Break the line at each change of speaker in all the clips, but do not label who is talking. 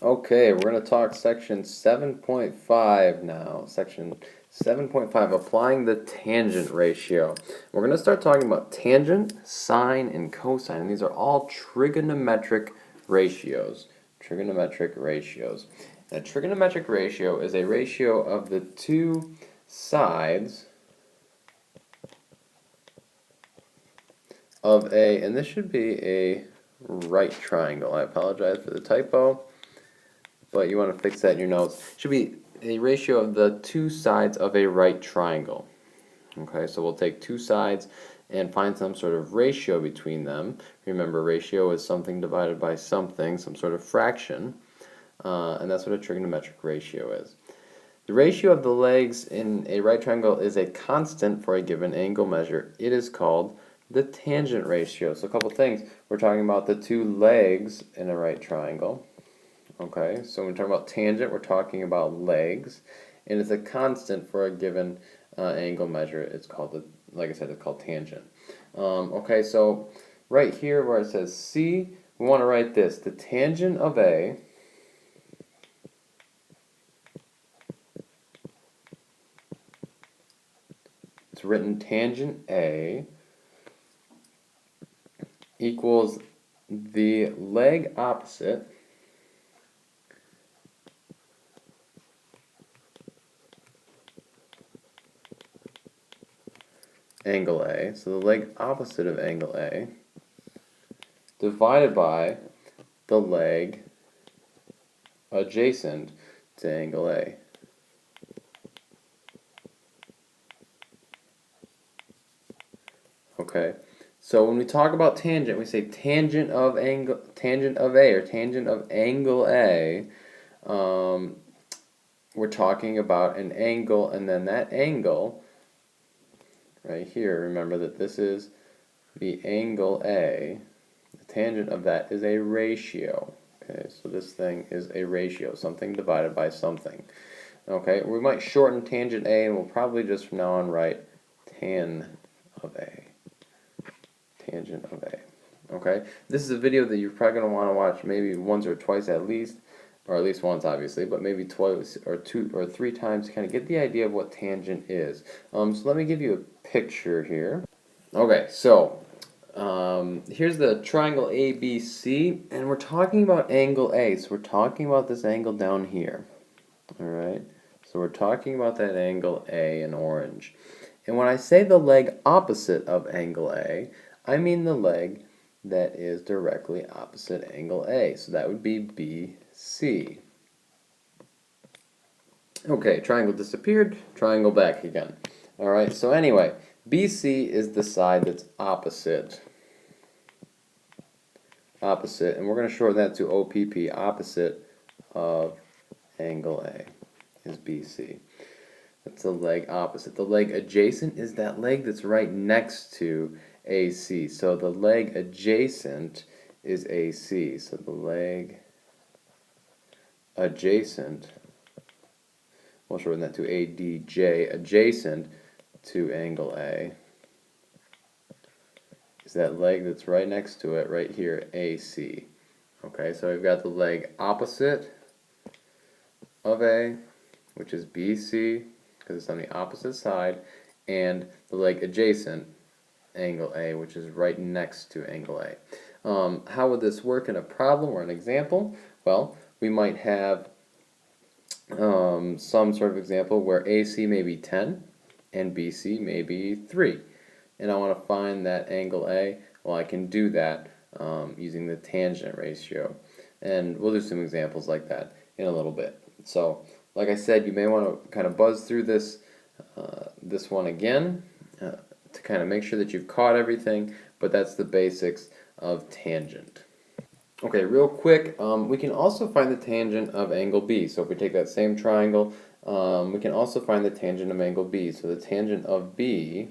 Okay, we're going to talk section 7.5 now. Section 7.5, applying the tangent ratio. We're going to start talking about tangent, sine, and cosine, and these are all trigonometric ratios. Trigonometric ratios. And a trigonometric ratio is a ratio of the two sides of and this should be a right triangle. I apologize for the typo, but you want to fix that in your notes. It should be a ratio of the two sides of a right triangle. Okay, so we'll take two sides and find some sort of ratio between them. Remember, ratio is something divided by something, some sort of fraction, and that's what a trigonometric ratio is. The ratio of the legs in a right triangle is a constant for a given angle measure. It is called the tangent ratio. So a couple things. We're talking about the two legs in a right triangle. Okay, so when we talk about tangent, we're talking about legs, and it's a constant for a given angle measure. It's called, like I said, it's called tangent. Okay, so right here where it says C, we want to write this. The tangent of A it's written tangent A equals the leg opposite angle A, so the leg opposite of angle A, divided by the leg adjacent to angle A. Okay, so when we talk about tangent, we say tangent of angle, tangent of A, or tangent of angle A. We're talking about an angle, and then that angle right here, remember that this is the angle A. The tangent of that is a ratio. Okay, so this thing is a ratio, something divided by something. Okay, we might shorten tangent A, and we'll probably just from now on write tan of A. Tangent of A. Okay, this is a video that you're probably going to want to watch maybe once or twice at least, or at least once obviously, but maybe twice or two or three times to kind of get the idea of what tangent is. So let me give you a picture here. Okay, so here's the triangle ABC, and we're talking about angle A, so we're talking about this angle down here. Alright, so we're talking about that angle A in orange. And when I say the leg opposite of angle A, I mean the leg that is directly opposite angle A. So that would be BC. Okay, triangle disappeared, triangle back again. Alright, so anyway, BC is the side that's opposite. Opposite, and we're going to shorten that to OPP, opposite of angle A is BC. That's the leg opposite. The leg adjacent is that leg that's right next to AC. So the leg adjacent is AC. So the leg adjacent, we'll shorten that to ADJ, adjacent to angle A, is that leg that's right next to it, right here, AC. Okay, so we've got the leg opposite of A, which is BC, because it's on the opposite side, and the leg adjacent, angle A, which is right next to angle A. How would this work in a problem or an example? Well, we might have some sort of example where AC may be 10 and BC may be 3. And I want to find that angle A. Well, I can do that using the tangent ratio. And we'll do some examples like that in a little bit. So, like I said, you may want to kind of buzz through this one again to kind of make sure that you've caught everything, but that's the basics of tangent. Okay, real quick, we can also find the tangent of angle B. So if we take that same triangle, we can also find the tangent of angle B. So the tangent of B,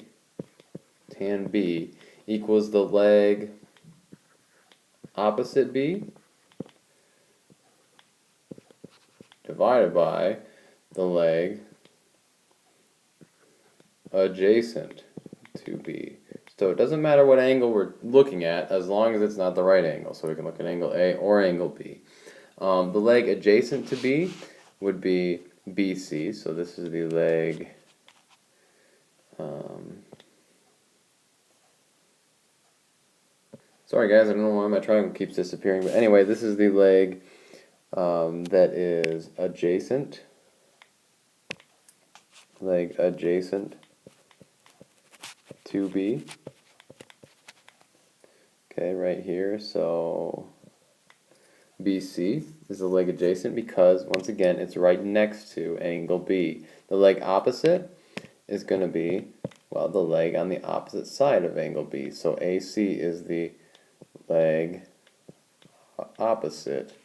tan B, equals the leg opposite B divided by the leg adjacent to B. So it doesn't matter what angle we're looking at as long as it's not the right angle. So we can look at angle A or angle B. The leg adjacent to B would be BC, so this is the leg sorry guys, I don't know why my triangle keeps disappearing, but anyway, this is the leg that is adjacent, leg adjacent to B. Okay, right here, so BC is the leg adjacent because, once again, it's right next to angle B. The leg opposite is going to be, well, the leg on the opposite side of angle B. So AC is the leg opposite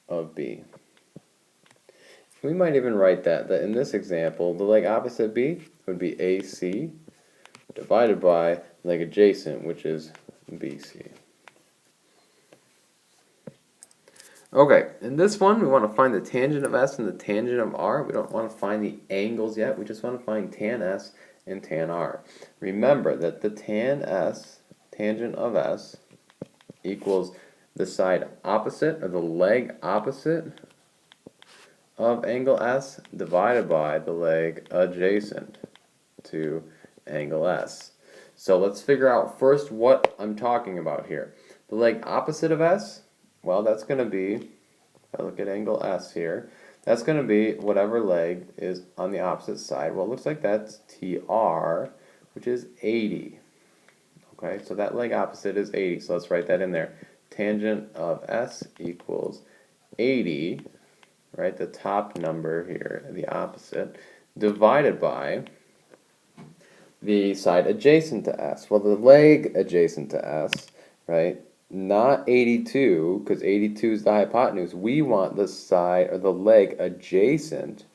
of B. We might even write that in this example, the leg opposite B would be AC divided by leg adjacent, which is BC. Okay, in this one, we want to find the tangent of S and the tangent of R. We don't want to find the angles yet. We just want to find tan S and tan R. Remember that the tangent of S, equals the side opposite, or the leg opposite of angle S, divided by the leg adjacent to angle S. So let's figure out first what I'm talking about here. The leg opposite of S, well, that's going to be, if I look at angle S here, that's going to be whatever leg is on the opposite side. Well, it looks like that's TR, which is 80. Okay, so that leg opposite is 80, so let's write that in there. Tangent of S equals 80, right, the top number here, the opposite, divided by the side adjacent to S. Well, the leg adjacent to S, right, not 82, because 82 is the hypotenuse. We want the side, or the leg adjacent,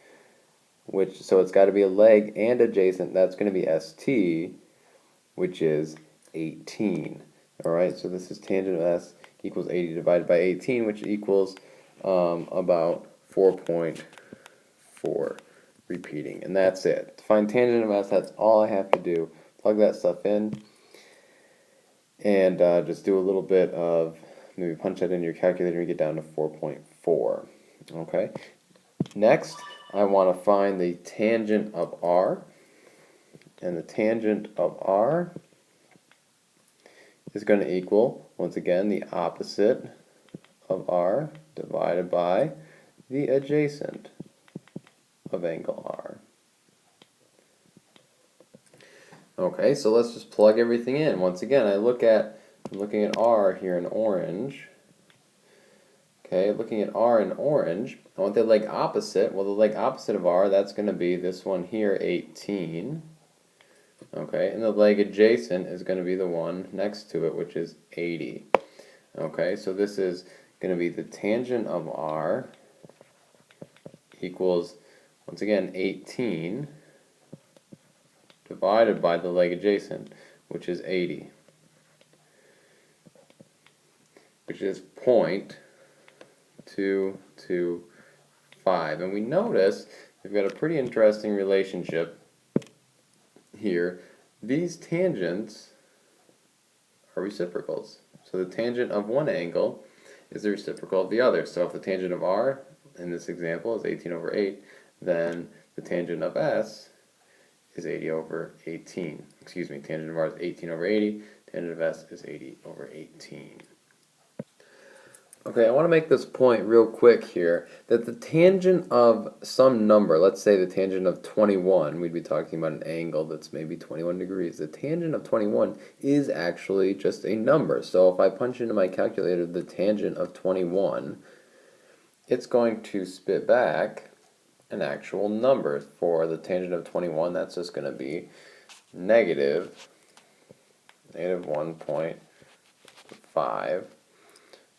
which, so it's got to be a leg and adjacent. That's going to be ST, which is 18. Alright, so this is tangent of S equals 80 divided by 18, which equals about 4.4 repeating. And that's it. To find tangent of S, that's all I have to do. Plug that stuff in and just do a little bit of, maybe punch that into your calculator and get down to 4.4. Okay. Next, I want to find the tangent of R. And the tangent of R is going to equal, once again, the opposite of R divided by the adjacent of angle R. Okay, so let's just plug everything in. Once again, I'm looking at R here in orange. Okay, looking at R in orange, I want the leg opposite. Well, the leg opposite of R, that's going to be this one here, 18. Okay, and the leg adjacent is going to be the one next to it, which is 80. Okay, so this is going to be the tangent of R equals, once again, 18 divided by the leg adjacent, which is 80, which is 0.225. And we notice we've got a pretty interesting relationship here. These tangents are reciprocals. So the tangent of one angle is the reciprocal of the other. So if the tangent of R in this example is 18 over 8, then the tangent of S is 80 over 18. Excuse me, tangent of R is 18 over 80, tangent of S is 80 over 18. Okay, I want to make this point real quick here, that the tangent of some number, let's say the tangent of 21, we'd be talking about an angle that's maybe 21 degrees. The tangent of 21 is actually just a number. So if I punch into my calculator the tangent of 21, it's going to spit back an actual number. For the tangent of 21, that's just going to be negative 1.5.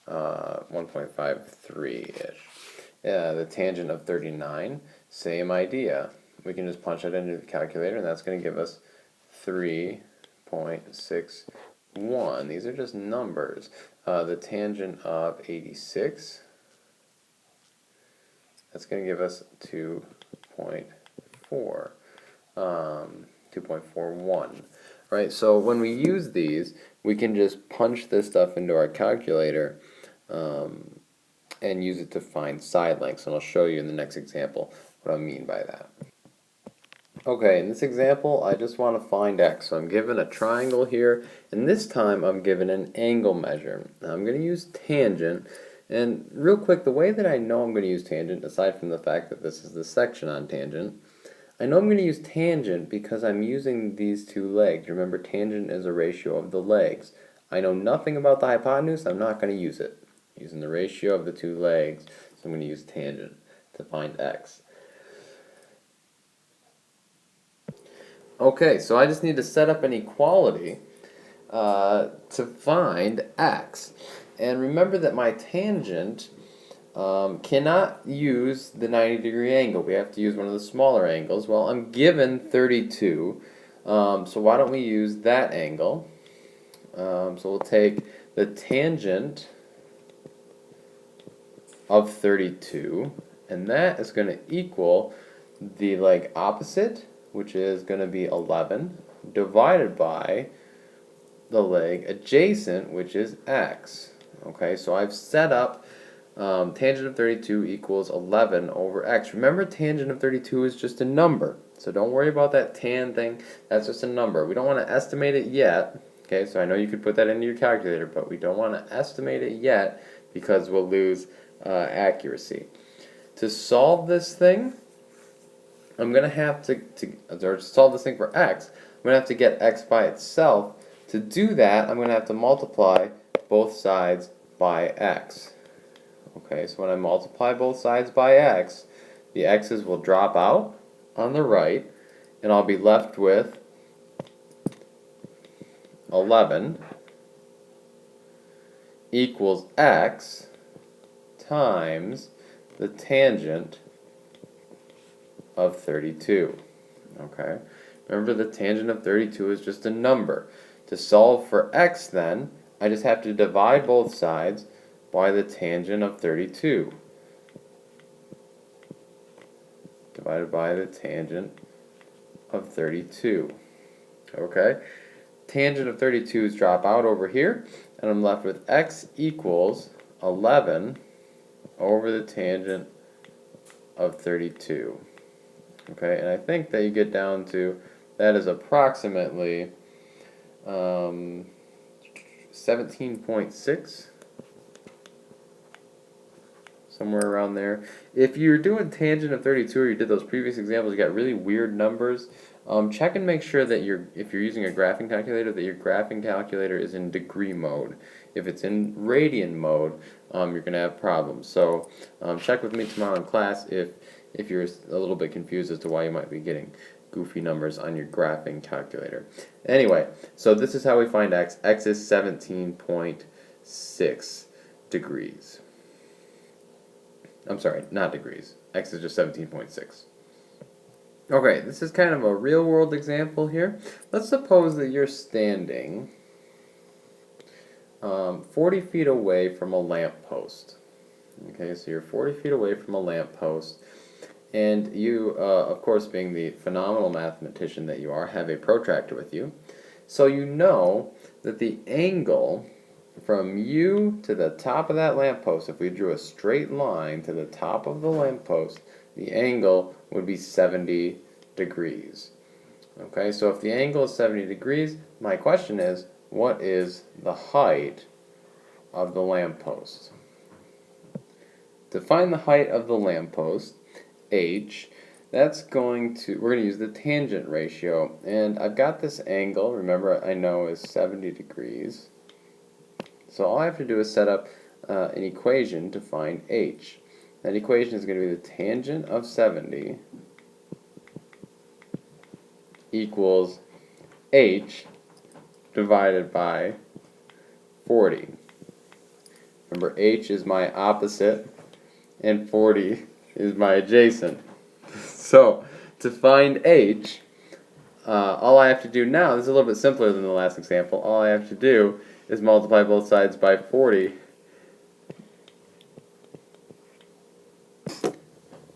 1.53-ish. The tangent of 39, same idea. We can just punch that into the calculator, and that's going to give us 3.61. These are just numbers. The tangent of 86, that's going to give us 2.4, 2.41. Right, so when we use these, we can just punch this stuff into our calculator, and use it to find side lengths, and I'll show you in the next example what I mean by that. Okay, in this example, I just want to find x. So I'm given a triangle here, and this time I'm given an angle measure. Now I'm going to use tangent, and real quick, the way that I know I'm going to use tangent, aside from the fact that this is the section on tangent, I know I'm going to use tangent because I'm using these two legs. Remember, tangent is a ratio of the legs. I know nothing about the hypotenuse, I'm not going to use it. I'm using the ratio of the two legs, so I'm going to use tangent to find x. Okay, so I just need to set up an equality to find x. And remember that my tangent cannot use the 90-degree angle. We have to use one of the smaller angles. Well, I'm given 32, so why don't we use that angle? So we'll take the tangent of 32, and that is going to equal the leg opposite, which is going to be 11, divided by the leg adjacent, which is x. Okay, so I've set up tangent of 32 equals 11 over x. Remember, tangent of 32 is just a number, so don't worry about that tan thing. That's just a number. We don't want to estimate it yet. Okay, so I know you could put that into your calculator, but we don't want to estimate it yet because we'll lose accuracy. To solve this thing, I'm going to have to solve this thing for x, I'm going to have to get x by itself. To do that, I'm going to have to multiply both sides by x. Okay, so when I multiply both sides by x, the x's will drop out on the right, and I'll be left with 11 equals x times the tangent of 32. Okay, remember the tangent of 32 is just a number. To solve for x then, I just have to divide both sides by the tangent of 32. Divided by the tangent of 32. Okay, tangent of 32's drop out over here, and I'm left with x equals 11 over the tangent of 32. Okay, and I think that you get down to, that is approximately 17.6, somewhere around there. If you're doing tangent of 32 or you did those previous examples, you got really weird numbers, check and make sure that if you're using a graphing calculator, that your graphing calculator is in degree mode. If it's in radian mode, you're going to have problems. So check with me tomorrow in class if you're a little bit confused as to why you might be getting goofy numbers on your graphing calculator. Anyway, so this is how we find x. X is 17.6 degrees. I'm sorry, not degrees. X is just 17.6. Okay, this is kind of a real-world example here. Let's suppose that you're standing 40 feet away from a lamppost. Okay, so you're 40 feet away from a lamppost, and you, of course, being the phenomenal mathematician that you are, have a protractor with you. So you know that the angle from you to the top of that lamppost, if we drew a straight line to the top of the lamppost, the angle would be 70 degrees. Okay, so if the angle is 70 degrees, my question is, what is the height of the lamppost? To find the height of the lamppost, h, we're going to use the tangent ratio, and I've got this angle, remember I know is 70 degrees, so all I have to do is set up an equation to find h. That equation is going to be the tangent of 70 equals h divided by 40. Remember, h is my opposite and 40 is my adjacent. So to find h, all I have to do now, this is a little bit simpler than the last example, all I have to do is multiply both sides by 40.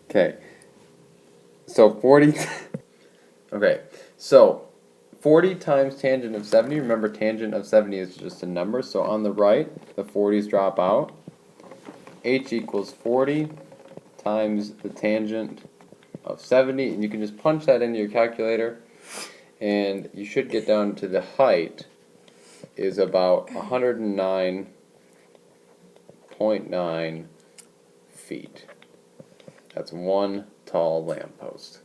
Okay, so 40, okay, so 40 times tangent of 70, remember tangent of 70 is just a number, so on the right, the 40s drop out, h equals 40 times the tangent of 70, and you can just punch that into your calculator, and you should get down to the height is about 109.9 feet. That's one tall lamppost.